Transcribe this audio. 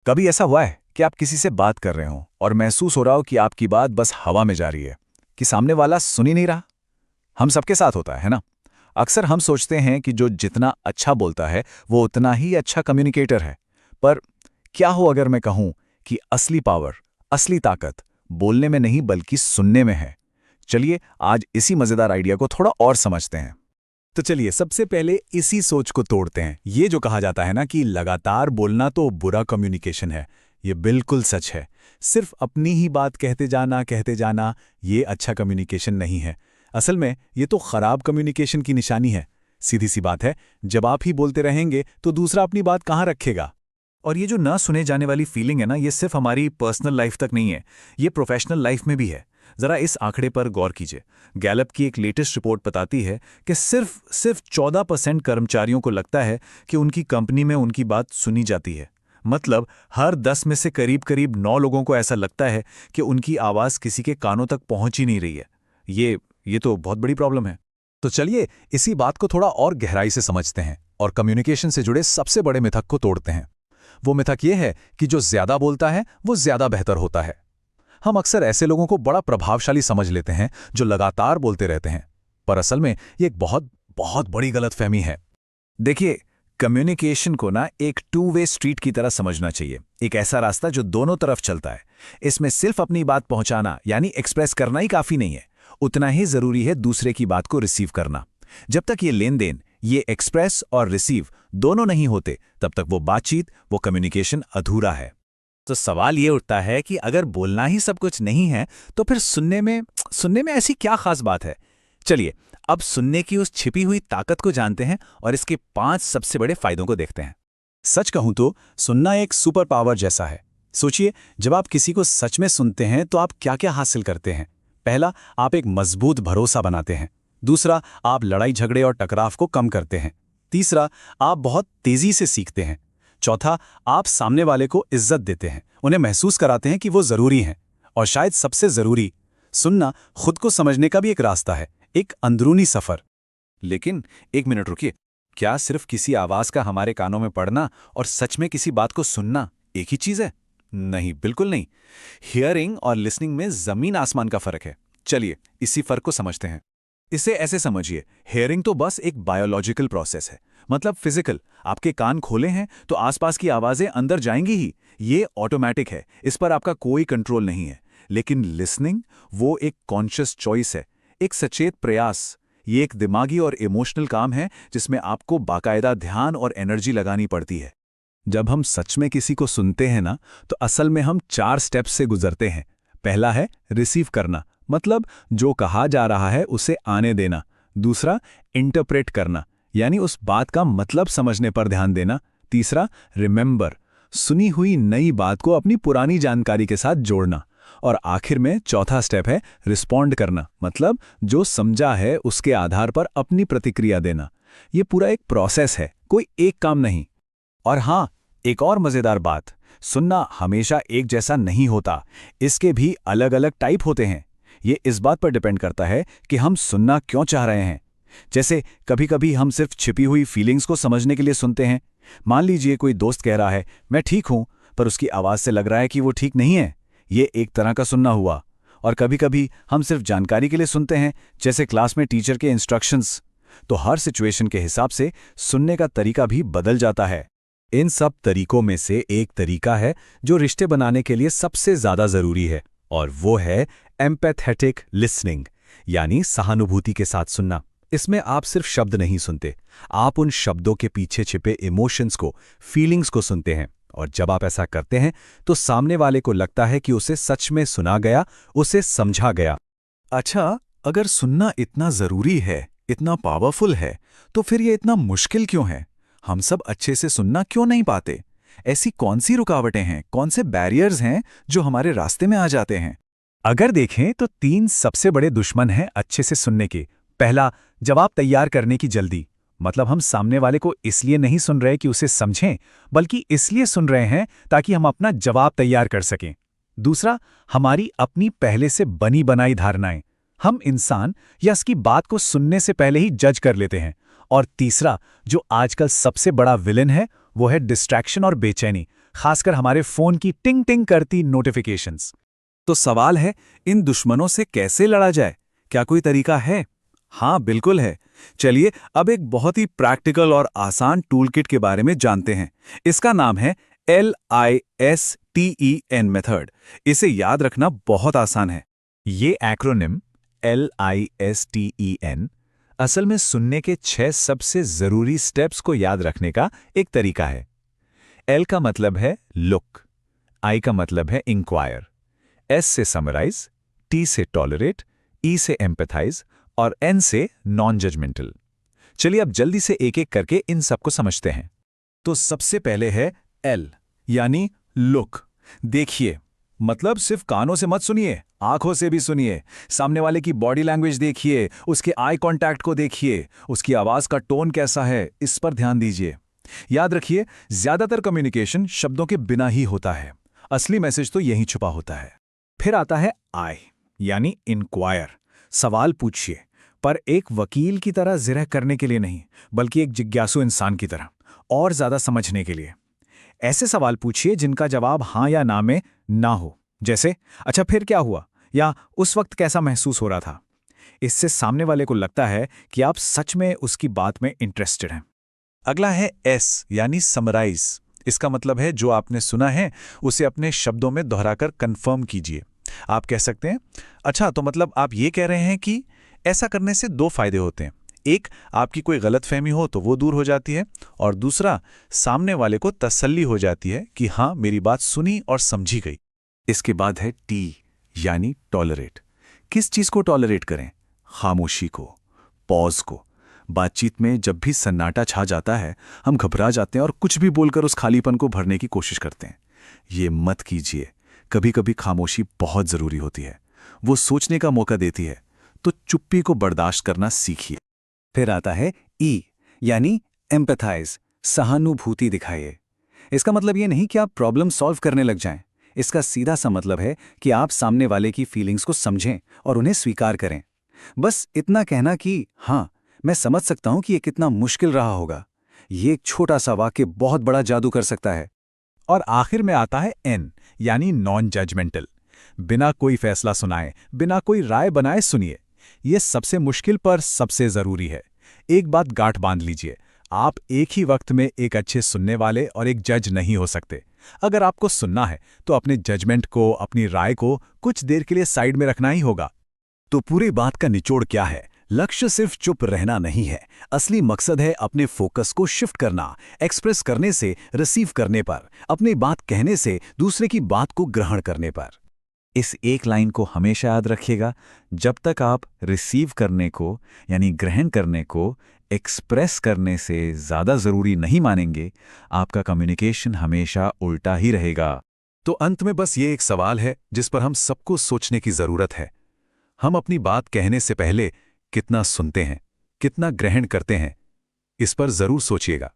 कभी ऐसा हुआ है कि आप किसी से बात कर रहे हो और महसूस हो रहा हो कि आपकी बात बस हवा में जा रही है, कि सामने वाला सुन ही नहीं रहा? हम सबके साथ होता है ना? अक्सर हम सोचते हैं कि जो जितना अच्छा बोलता है वो उतना ही अच्छा कम्युनिकेटर है। पर क्या हो अगर मैं कहूं कि असली पावर, असली ताकत बोलने में नहीं बल्कि सुनने में है? चलिए आज इसी मजेदार आइडिया को थोड़ा और समझते हैं। तो चलिए सबसे पहले इसी सोच को तोड़ते हैं। ये जो कहा जाता है ना कि लगातार बोलना तो बुरा कम्युनिकेशन है, ये बिल्कुल सच है। सिर्फ अपनी ही बात कहते जाना ये अच्छा कम्युनिकेशन नहीं है। असल में ये तो खराब कम्युनिकेशन की निशानी है। सीधी सी बात है, जब आप ही बोलते रहेंगे तो दूसरा अपनी बात कहाँ रखेगा? और ये जो ना सुने जाने वाली फीलिंग है ना, ये सिर्फ हमारी पर्सनल लाइफ तक नहीं है, ये प्रोफेशनल लाइफ में भी है। जरा इस आंकड़े पर गौर कीजिए। गैलप की एक लेटेस्ट रिपोर्ट बताती है कि सिर्फ 14% कर्मचारियों को लगता है कि उनकी कंपनी में उनकी बात सुनी जाती है। मतलब हर 10 में से करीब करीब 9 लोगों को ऐसा लगता है कि उनकी आवाज़ किसी के कानों तक पहुंच ही नहीं रही है। ये तो बहुत बड़ी प्रॉब्लम है। तो चलिए इसी बात को थोड़ा और गहराई से समझते हैं और कम्युनिकेशन से जुड़े सबसे बड़े मिथक को तोड़ते हैं। वो मिथक ये है कि जो ज्यादा बोलता है वो ज्यादा बेहतर होता है। हम अक्सर ऐसे लोगों को बड़ा प्रभावशाली समझ लेते हैं जो लगातार बोलते रहते हैं, पर असल में ये एक बहुत बहुत बड़ी गलतफहमी है। देखिए, कम्युनिकेशन को ना एक टू वे स्ट्रीट की तरह समझना चाहिए, एक ऐसा रास्ता जो दोनों तरफ चलता है। इसमें सिर्फ अपनी बात पहुंचाना यानी एक्सप्रेस करना ही काफी नहीं है, उतना ही जरूरी है दूसरे की बात को रिसीव करना। जब तक ये लेन देन, ये एक्सप्रेस और रिसीव दोनों नहीं होते, तब तक वो बातचीत, वो कम्युनिकेशन अधूरा है। तो सवाल ये उठता है कि अगर बोलना ही सब कुछ नहीं है, तो फिर सुनने में ऐसी क्या खास बात है? चलिए अब सुनने की उस छिपी हुई ताकत को जानते हैं और इसके 5 सबसे बड़े फायदों को देखते हैं। सच कहूं तो सुनना एक सुपर पावर जैसा है। सोचिए, जब आप किसी को सच में सुनते हैं तो आप क्या क्या हासिल करते हैं। पहला, आप एक मजबूत भरोसा बनाते हैं। दूसरा, आप लड़ाई झगड़े और टकराव को कम करते हैं। तीसरा, आप बहुत तेजी से सीखते हैं। चौथा, आप सामने वाले को इज्जत देते हैं, उन्हें महसूस कराते हैं कि वो जरूरी हैं। और शायद सबसे जरूरी, सुनना खुद को समझने का भी एक रास्ता है, एक अंदरूनी सफर। लेकिन एक मिनट रुकिए, क्या सिर्फ किसी आवाज का हमारे कानों में पड़ना और सच में किसी बात को सुनना एक ही चीज है? नहीं, बिल्कुल नहीं। हियरिंग और लिसनिंग में जमीन आसमान का फर्क है। चलिए इसी फर्क को समझते हैं। इसे ऐसे समझिए, हेयरिंग तो बस एक बायोलॉजिकल प्रोसेस है, मतलब फिजिकल। आपके कान खोले हैं तो आसपास की आवाजें अंदर जाएंगी ही, ये ऑटोमेटिक है, इस पर आपका कोई कंट्रोल नहीं है। लेकिन लिसनिंग, वो एक कॉन्शियस चॉइस है, एक सचेत प्रयास। ये एक दिमागी और इमोशनल काम है जिसमें आपको बाकायदा ध्यान और एनर्जी लगानी पड़ती है। जब हम सच में किसी को सुनते हैं ना, तो असल में हम 4 स्टेप्स से गुजरते हैं। पहला है रिसीव करना, मतलब जो कहा जा रहा है उसे आने देना। दूसरा, इंटरप्रेट करना, यानी उस बात का मतलब समझने पर ध्यान देना। तीसरा, रिमेंबर, सुनी हुई नई बात को अपनी पुरानी जानकारी के साथ जोड़ना। और आखिर में चौथा स्टेप है रिस्पॉन्ड करना, मतलब जो समझा है उसके आधार पर अपनी प्रतिक्रिया देना। ये पूरा एक प्रोसेस है, कोई एक काम नहीं। और हाँ, एक और मजेदार बात, सुनना हमेशा एक जैसा नहीं होता, इसके भी अलग अलग टाइप होते हैं। ये इस बात पर डिपेंड करता है कि हम सुनना क्यों चाह रहे हैं। जैसे कभी कभी हम सिर्फ छिपी हुई फीलिंग्स को समझने के लिए सुनते हैं। मान लीजिए कोई दोस्त कह रहा है मैं ठीक हूं, पर उसकी आवाज से लग रहा है कि वो ठीक नहीं है। ये एक तरह का सुनना हुआ। और कभी कभी हम सिर्फ जानकारी के लिए सुनते हैं, जैसे क्लास में टीचर के इंस्ट्रक्शंस। तो हर सिचुएशन के हिसाब से सुनने का तरीका भी बदल जाता है। इन सब तरीकों में से एक तरीका है जो रिश्ते बनाने के लिए सबसे ज्यादा जरूरी है, और वो है एम्पैथेटिक लिसनिंग, यानी सहानुभूति के साथ सुनना। इसमें आप सिर्फ शब्द नहीं सुनते, आप उन शब्दों के पीछे छिपे इमोशंस को, फीलिंग्स को सुनते हैं। और जब आप ऐसा करते हैं तो सामने वाले को लगता है कि उसे सच में सुना गया, उसे समझा गया। अच्छा, अगर सुनना इतना जरूरी है, इतना पावरफुल है, तो फिर ये इतना मुश्किल क्यों है? हम सब अच्छे से सुनना क्यों नहीं पाते? ऐसी कौन सी रुकावटें हैं, कौन से बैरियर्स हैं जो हमारे रास्ते में आ जाते हैं? अगर देखें तो 3 सबसे बड़े दुश्मन हैं अच्छे से सुनने के। पहला, जवाब तैयार करने की जल्दी, मतलब हम सामने वाले को इसलिए नहीं सुन रहे कि उसे समझें, बल्कि इसलिए सुन रहे हैं ताकि हम अपना जवाब तैयार कर सकें। दूसरा, हमारी अपनी पहले से बनी बनाई धारणाएं, हम इंसान या उसकी बात को सुनने से पहले ही जज कर लेते हैं। और तीसरा, जो आजकल सबसे बड़ा विलेन है, वो है डिस्ट्रैक्शन और बेचैनी, खासकर हमारे फोन की टिंग टिंग करती नोटिफिकेशंस। तो सवाल है, इन दुश्मनों से कैसे लड़ा जाए? क्या कोई तरीका है? हाँ, बिल्कुल है। चलिए अब एक बहुत ही प्रैक्टिकल और आसान टूलकिट के बारे में जानते हैं। इसका नाम है LISTEN मेथड। इसे याद रखना बहुत आसान है। ये एक्रोनिम LISTEN असल में सुनने के 6 सबसे जरूरी स्टेप्स को याद रखने का एक तरीका है। L का मतलब है लुक, I का मतलब है इंक्वायर, S से समराइज, T से टॉलरेट, E से एम्पैथाइज और N से नॉन जजमेंटल। चलिए अब जल्दी से एक एक करके इन सबको समझते हैं। तो सबसे पहले है L यानी लुक। देखिए, मतलब सिर्फ कानों से मत सुनिए, आंखों से भी सुनिए। सामने वाले की बॉडी लैंग्वेज देखिए, उसके आई कांटेक्ट को देखिए, उसकी आवाज का टोन कैसा है, इस पर ध्यान दीजिए। याद रखिए, ज्यादातर कम्युनिकेशन शब्दों के बिना ही होता है। असली मैसेज तो यहीं छुपा होता है। फिर आता है आई यानी इंक्वायर। सवाल पूछिए, पर एक वकील की तरह जिरह करने के लिए नहीं, बल्कि एक जिज्ञासु इंसान की तरह, और ज्यादा समझने के लिए। ऐसे सवाल पूछिए जिनका जवाब हां या ना में ना हो। जैसे, अच्छा फिर क्या हुआ, या उस वक्त कैसा महसूस हो रहा था। इससे सामने वाले को लगता है कि आप सच में उसकी बात में इंटरेस्टेड हैं। अगला है एस यानी समराइज। इसका मतलब है जो आपने सुना है उसे अपने शब्दों में दोहराकर कंफर्म कीजिए। आप कह सकते हैं, अच्छा तो मतलब आप ये कह रहे हैं कि। ऐसा करने से 2 फायदे होते हैं। एक, आपकी कोई गलतफहमी हो तो वो दूर हो जाती है, और दूसरा, सामने वाले को तसल्ली हो जाती है कि हाँ, मेरी बात सुनी और समझी गई। इसके बाद है टी यानी टॉलरेट। किस चीज को टॉलरेट करें? खामोशी को, पॉज को। बातचीत में जब भी सन्नाटा छा जाता है, हम घबरा जाते हैं और कुछ भी बोलकर उस खालीपन को भरने की कोशिश करते हैं। ये मत कीजिए। कभी कभी खामोशी बहुत जरूरी होती है। वो सोचने का मौका देती है। तो चुप्पी को बर्दाश्त करना सीखिए। फिर आता है ई यानी एम्पैथाइज, सहानुभूति दिखाइए। इसका मतलब ये नहीं कि आप प्रॉब्लम सॉल्व करने लग जाएं। इसका सीधा सा मतलब है कि आप सामने वाले की फीलिंग्स को समझें और उन्हें स्वीकार करें। बस इतना कहना कि हाँ, मैं समझ सकता हूं कि ये कितना मुश्किल रहा होगा। ये एक छोटा सा वाक्य बहुत बड़ा जादू कर सकता है। और आखिर में आता है एन यानी नॉन जजमेंटल। बिना कोई फैसला सुनाए, बिना कोई राय बनाए सुनिए। यह सबसे मुश्किल पर सबसे जरूरी है। एक बात गांठ बांध लीजिए, आप एक ही वक्त में एक अच्छे सुनने वाले और एक जज नहीं हो सकते। अगर आपको सुनना है तो अपने जजमेंट को, अपनी राय को कुछ देर के लिए साइड में रखना ही होगा। तो पूरी बात का निचोड़ क्या है? लक्ष्य सिर्फ चुप रहना नहीं है। असली मकसद है अपने फोकस को शिफ्ट करना, एक्सप्रेस करने से रिसीव करने पर, अपनी बात कहने से दूसरे की बात को ग्रहण करने पर। इस एक लाइन को हमेशा याद रखिएगा, जब तक आप रिसीव करने को यानी ग्रहण करने को एक्सप्रेस करने से ज़्यादा ज़रूरी नहीं मानेंगे, आपका कम्युनिकेशन हमेशा उल्टा ही रहेगा। तो अंत में बस ये एक सवाल है जिस पर हम सबको सोचने की ज़रूरत है। हम अपनी बात कहने से पहले कितना सुनते हैं, कितना ग्रहण करते हैं, इस पर ज़रूर सोचिएगा।